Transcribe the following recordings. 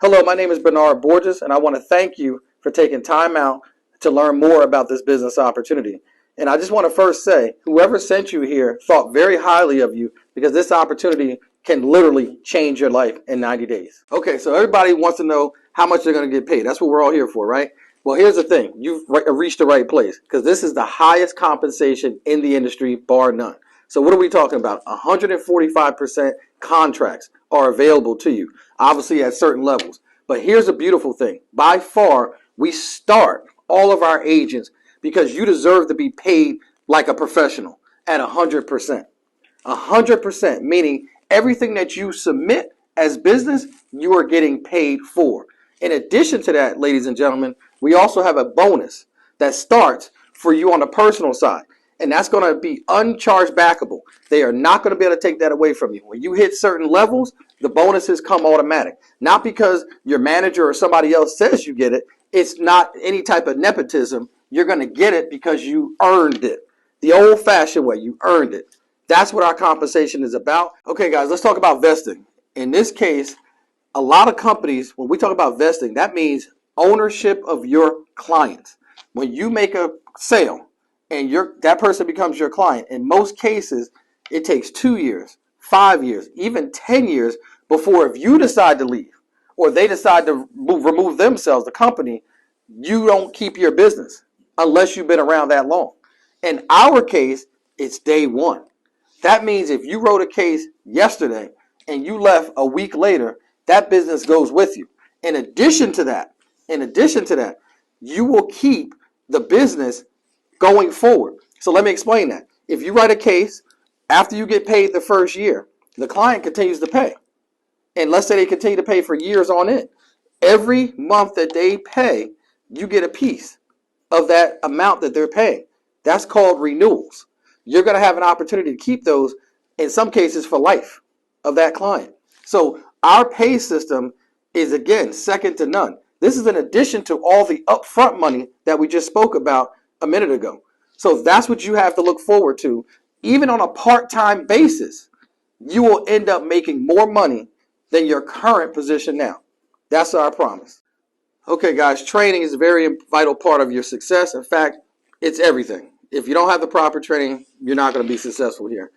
Hello, my name is Bernard Borges, and I want to thank you for taking time out to learn more about this business opportunity. And I just want to first say, whoever sent you here thought very highly of you because this opportunity can literally change your life in 90 days. Okay, so everybody wants to know how much they're going to get paid. That's what we're all here for, right? Well, here's the thing. You've reached the right place because this is the highest compensation in the industry, bar none. So what are we talking about? 145% contracts are available to you, obviously at certain levels. But here's the beautiful thing. By far, we start all of our agents because you deserve to be paid like a professional at 100%. 100%, meaning everything that you submit as business, you are getting paid for. In addition to that, ladies and gentlemen, we also have a bonus that starts for you on the personal side. And that's going to be uncharged backable. They are not going to be able to take that away from you. When you hit certain levels, the bonuses come automatic. Not because your manager or somebody else says you get it. It's not any type of nepotism. You're going to get it because you earned it. The old-fashioned way, you earned it. That's what our compensation is about. Okay, guys, let's talk about vesting. In this case, a lot of companies, when we talk about vesting, that means ownership of your clients. When you make a sale and that person becomes your client, in most cases, it takes 2 years, 5 years, even 10 years before if you decide to leave or they decide to remove themselves, the company, you don't keep your business unless you've been around that long. In our case, it's day one. That means if you wrote a case yesterday and you left a week later, that business goes with you. In addition to that, you will keep the business going forward. So let me explain that. If you write a case, after you get paid the first year, the client continues to pay. And let's say they continue to pay for years on end. Every month that they pay, you get a piece of that amount that they're paying. That's called renewals. You're going to have an opportunity to keep those, in some cases, for life of that client. So our pay system is, again, second to none. This is in addition to all the upfront money that we just spoke about a minute ago. So that's what you have to look forward to. Even on a part-time basis, you will end up making more money than your current position now. That's our promise. Okay, guys, training is a very vital part of your success. In fact, it's everything. If you don't have the proper training, you're not going to be successful here.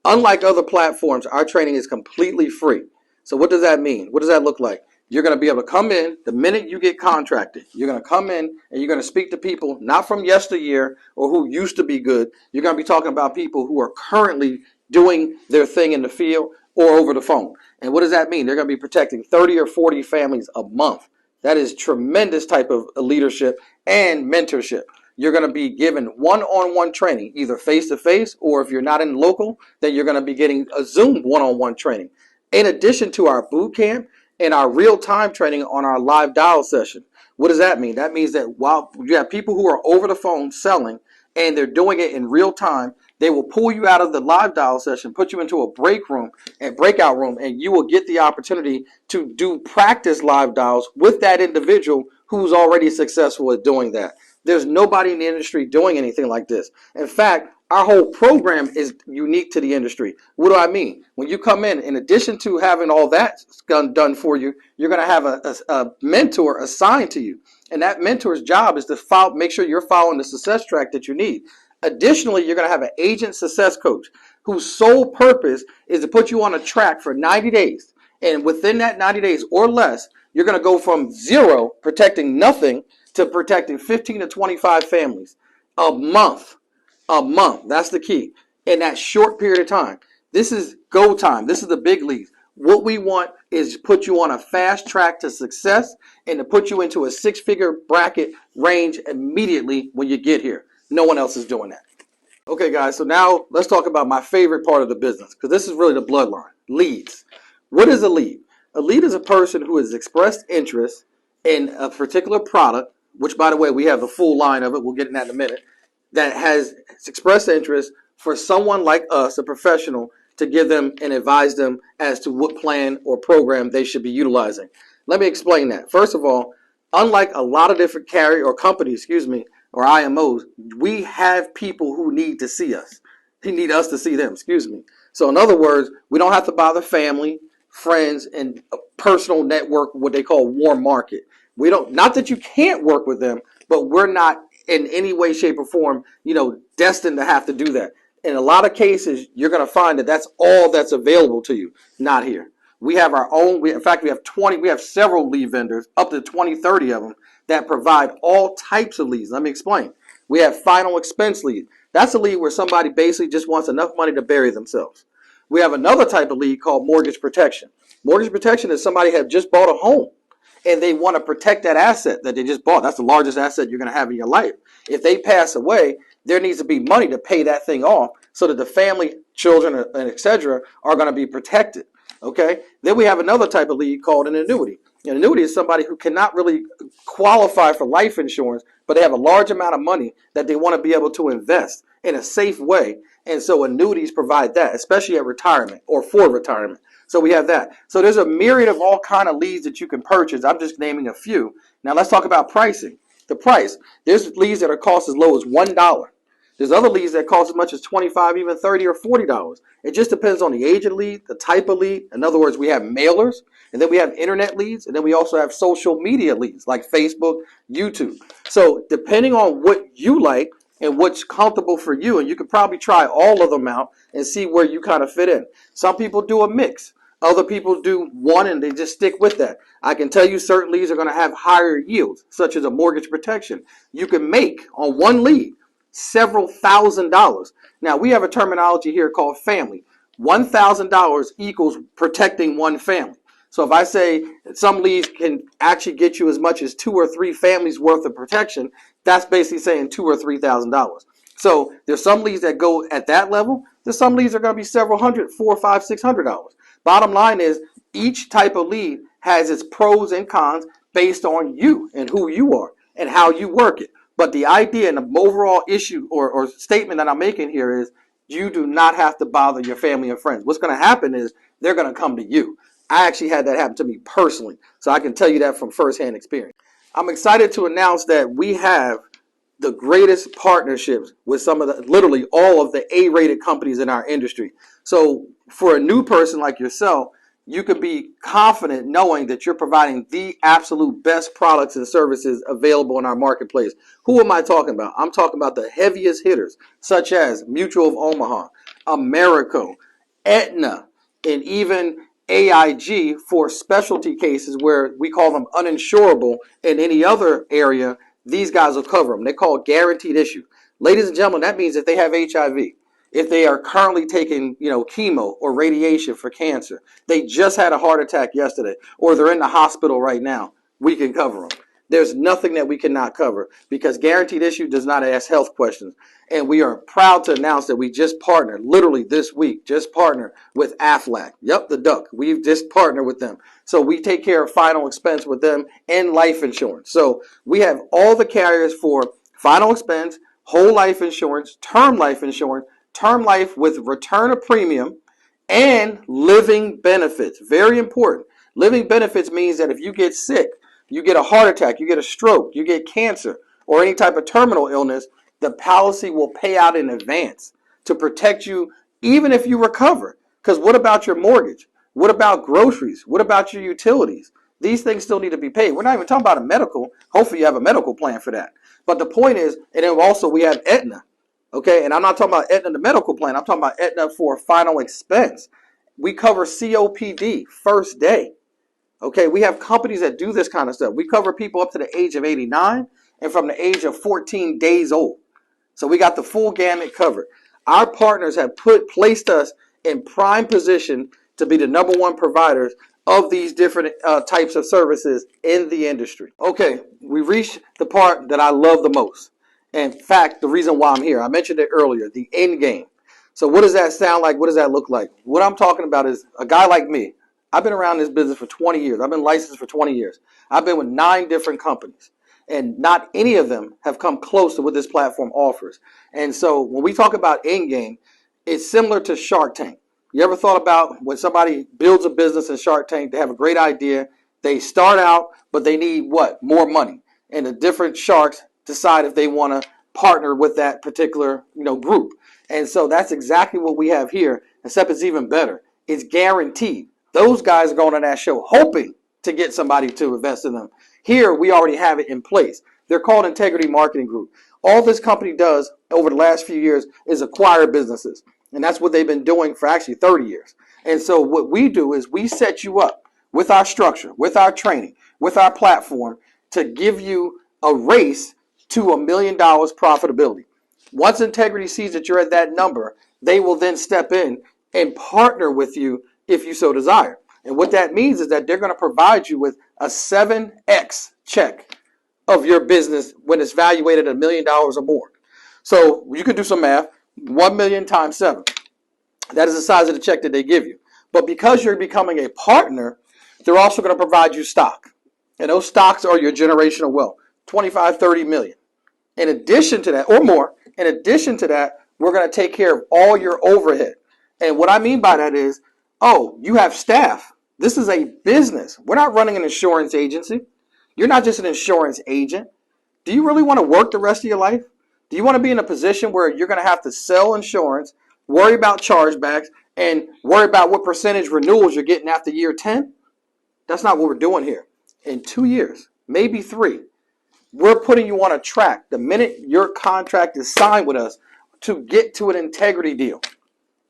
Unlike other platforms, our training is completely free. So what does that mean? What does that look like? You're going to be able to come in the minute you get contracted. You're going to come in and you're going to speak to people not from yesteryear or who used to be good. You're going to be talking about people who are currently doing their thing in the field or over the phone. And what does that mean? They're going to be protecting 30 or 40 families a month. That is tremendous type of leadership and mentorship. You're going to be given one-on-one training, either face-to-face, or if you're not in local, then you're going to be getting a Zoom one-on-one training. In addition to our boot camp and our real-time training on our live dial session. What does that mean? That means that while you have people who are over the phone selling and they're doing it in real time, they will pull you out of the live dial session, put you into a breakout room, and you will get the opportunity to do practice live dials with that individual who's already successful at doing that. There's nobody in the industry doing anything like this. In fact, our whole program is unique to the industry. What do I mean? When you come in addition to having all that done for you, you're going to have a mentor assigned to you. And that mentor's job is to make sure you're following the success track that you need. Additionally, you're going to have an agent success coach whose sole purpose is to put you on a track for 90 days. And within that 90 days or less, you're going to go from zero, protecting nothing, to protecting 15 to 25 families a month. A month. That's the key. In that short period of time. This is go time. This is the big leagues. What we want is to put you on a fast track to success and to put you into a six-figure bracket range immediately when you get here. No one else is doing that. Okay, guys, so now let's talk about my favorite part of the business, because this is really the bloodline. Leads. What is a lead? A lead is a person who has expressed interest in a particular product, which, by the way, we have the full line of it. We'll get in that in a minute. That has expressed interest for someone like us, a professional, to give them and advise them as to what plan or program they should be utilizing. Let me explain that. First of all, unlike a lot of different carrier or companies, or IMOs, we have people who need to see us. They need us to see them, So in other words, we don't have to bother family, friends, and personal network, what they call warm market. We don't, not that you can't work with them, but we're not in any way, shape, or form, destined to have to do that. In a lot of cases, you're going to find that that's all that's available to you. Not here. We have our own. In fact, we have 20. We have several lead vendors, up to 20, 30 of them, that provide all types of leads. Let me explain. We have final expense lead. That's a lead where somebody basically just wants enough money to bury themselves. We have another type of lead called mortgage protection. Mortgage protection is somebody have just bought a home and they want to protect that asset that they just bought. That's the largest asset you're going to have in your life. If they pass away, there needs to be money to pay that thing off so that the family, children, and etc. are going to be protected. Okay. Then we have another type of lead called an annuity. An annuity is somebody who cannot really qualify for life insurance, but they have a large amount of money that they want to be able to invest in a safe way. And so annuities provide that, especially at retirement or for retirement. So we have that. So there's a myriad of all kind of leads that you can purchase. I'm just naming a few. Now let's talk about pricing. The price. There's leads that are cost as low as $1. There's other leads that cost as much as $25, even $30 or $40. It just depends on the age of the lead, the type of lead. In other words, we have mailers, and then we have internet leads, and then we also have social media leads like Facebook, YouTube. So depending on what you like and what's comfortable for you, and you can probably try all of them out and see where you kind of fit in. Some people do a mix. Other people do one and they just stick with that. I can tell you certain leads are going to have higher yields, such as a mortgage protection. You can make on one lead several $1,000s. Now, we have a terminology here called family. $1,000 equals protecting one family. So if I say some leads can actually get you as much as 2 or 3 families worth of protection, that's basically saying $2,000 or $3,000. So there's some leads that go at that level. There's some leads that are going to be several hundred, $400, $500, $600. Bottom line is each type of lead has its pros and cons based on you and who you are and how you work it. But the idea and the overall issue or statement that I'm making here is you do not have to bother your family and friends. What's going to happen is they're going to come to you. I actually had that happen to me personally, so I can tell you that from firsthand experience. I'm excited to announce that we have the greatest partnerships with some of the, literally all of the A-rated companies in our industry. So for a new person like yourself, you can be confident knowing that you're providing the absolute best products and services available in our marketplace. Who am I talking about? I'm talking about the heaviest hitters, such as Mutual of Omaha, Americo, Aetna, and even AIG for specialty cases where we call them uninsurable in any other area. These guys will cover them. They call it guaranteed issue. Ladies and gentlemen, that means if they have HIV, if they are currently taking, chemo or radiation for cancer, they just had a heart attack yesterday, or they're in the hospital right now, we can cover them. There's nothing that we cannot cover because guaranteed issue does not ask health questions. And we are proud to announce that we just partnered, literally this week, just partnered with Aflac. Yep, the duck. We've just partnered with them. So we take care of final expense with them and life insurance. So we have all the carriers for final expense, whole life insurance, term life with return of premium, and living benefits. Very important. Living benefits means that if you get sick, you get a heart attack, you get a stroke, you get cancer, or any type of terminal illness, the policy will pay out in advance to protect you even if you recover. Because what about your mortgage? What about groceries? What about your utilities? These things still need to be paid. We're not even talking about a medical. Hopefully you have a medical plan for that. But the point is, and then also we have Aetna. Okay, and I'm not talking about Aetna, the medical plan. I'm talking about Aetna for final expense. We cover COPD first day. Okay, we have companies that do this kind of stuff. We cover people up to the age of 89 and from the age of 14 days old. So we got the full gamut covered. Our partners have placed us in prime position to be the number one providers of these different types of services in the industry. Okay, we reached the part that I love the most. In fact, the reason why I'm here, I mentioned it earlier, the end game. So what does that sound like? What does that look like? What I'm talking about is a guy like me. I've been around this business for 20 years. I've been licensed for 20 years. I've been with 9 different companies, and not any of them have come close to what this platform offers. And so when we talk about end game, it's similar to Shark Tank. You ever thought about when somebody builds a business in Shark Tank, they have a great idea, they start out, but they need what? More money. And the different sharks decide if they want to partner with that particular group. And so that's exactly what we have here, except it's even better. It's guaranteed. Those guys are going on that show hoping to get somebody to invest in them. Here, we already have it in place. They're called Integrity Marketing Group. All this company does over the last few years is acquire businesses. And that's what they've been doing for actually 30 years. And so what we do is we set you up with our structure, with our training, with our platform to give you a race to $1 million profitability. Once Integrity sees that you're at that number, they will then step in and partner with you if you so desire. And what that means is that they're going to provide you with a 7x check of your business when it's valuated at $1 million or more. So you can do some math. 1 million times 7. That is the size of the check that they give you. But because you're becoming a partner, they're also going to provide you stock. And those stocks are your generational wealth, 25, 30 million. In addition to that, or more, in addition to that, we're going to take care of all your overhead. And what I mean by that is, oh, you have staff. This is a business. We're not running an insurance agency. You're not just an insurance agent. Do you really want to work the rest of your life? Do you want to be in a position where you're going to have to sell insurance, worry about chargebacks, and worry about what percentage renewals you're getting after year 10? That's not what we're doing here. In 2 years, maybe 3, we're putting you on a track the minute your contract is signed with us to get to an integrity deal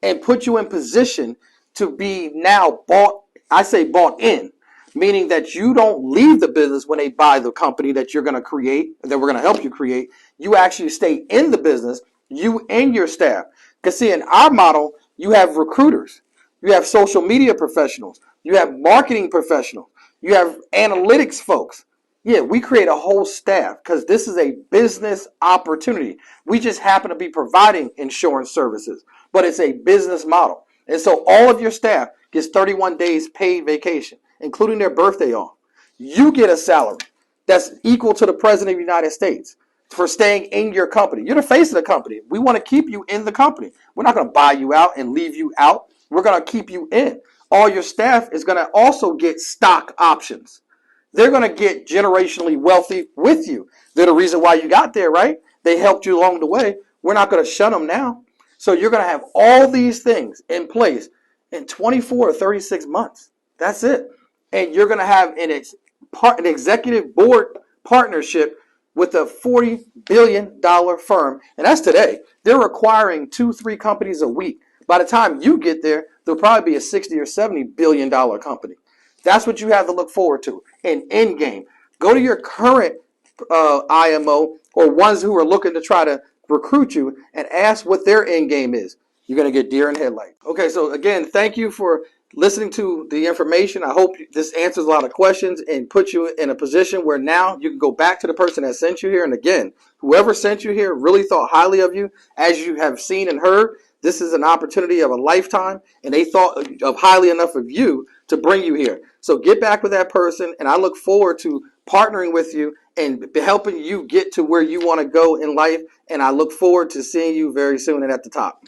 and put you in position to be now bought. I say bought in, meaning that you don't leave the business when they buy the company that you're going to create, that we're going to help you create. You actually stay in the business, you and your staff. Because see, in our model, you have recruiters, you have social media professionals, you have marketing professionals, you have analytics folks. Yeah, we create a whole staff because this is a business opportunity. We just happen to be providing insurance services, but it's a business model. And so all of your staff gets 31 days paid vacation, including their birthday off. You get a salary that's equal to the President of the United States for staying in your company. You're the face of the company. We want to keep you in the company. We're not going to buy you out and leave you out. We're going to keep you in. All your staff is going to also get stock options. They're going to get generationally wealthy with you. They're the reason why you got there, right? They helped you along the way. We're not going to shun them now. So you're going to have all these things in place in 24 or 36 months. That's it. And you're going to have an executive board partnership with a $40 billion firm. And that's today. They're acquiring 2-3 companies a week. By the time you get there, there'll probably be a $60 or $70 billion company. That's what you have to look forward to. An end game. Go to your current IMO or ones who are looking to try to recruit you and ask what their end game is. You're going to get deer in headlights. Okay, so again, thank you for listening to the information. I hope this answers a lot of questions and puts you in a position where now you can go back to the person that sent you here. And again, whoever sent you here really thought highly of you. As you have seen and heard, this is an opportunity of a lifetime, and they thought of highly enough of you to bring you here. So get back with that person, and I look forward to partnering with you and helping you get to where you want to go in life. And I look forward to seeing you very soon and at the top.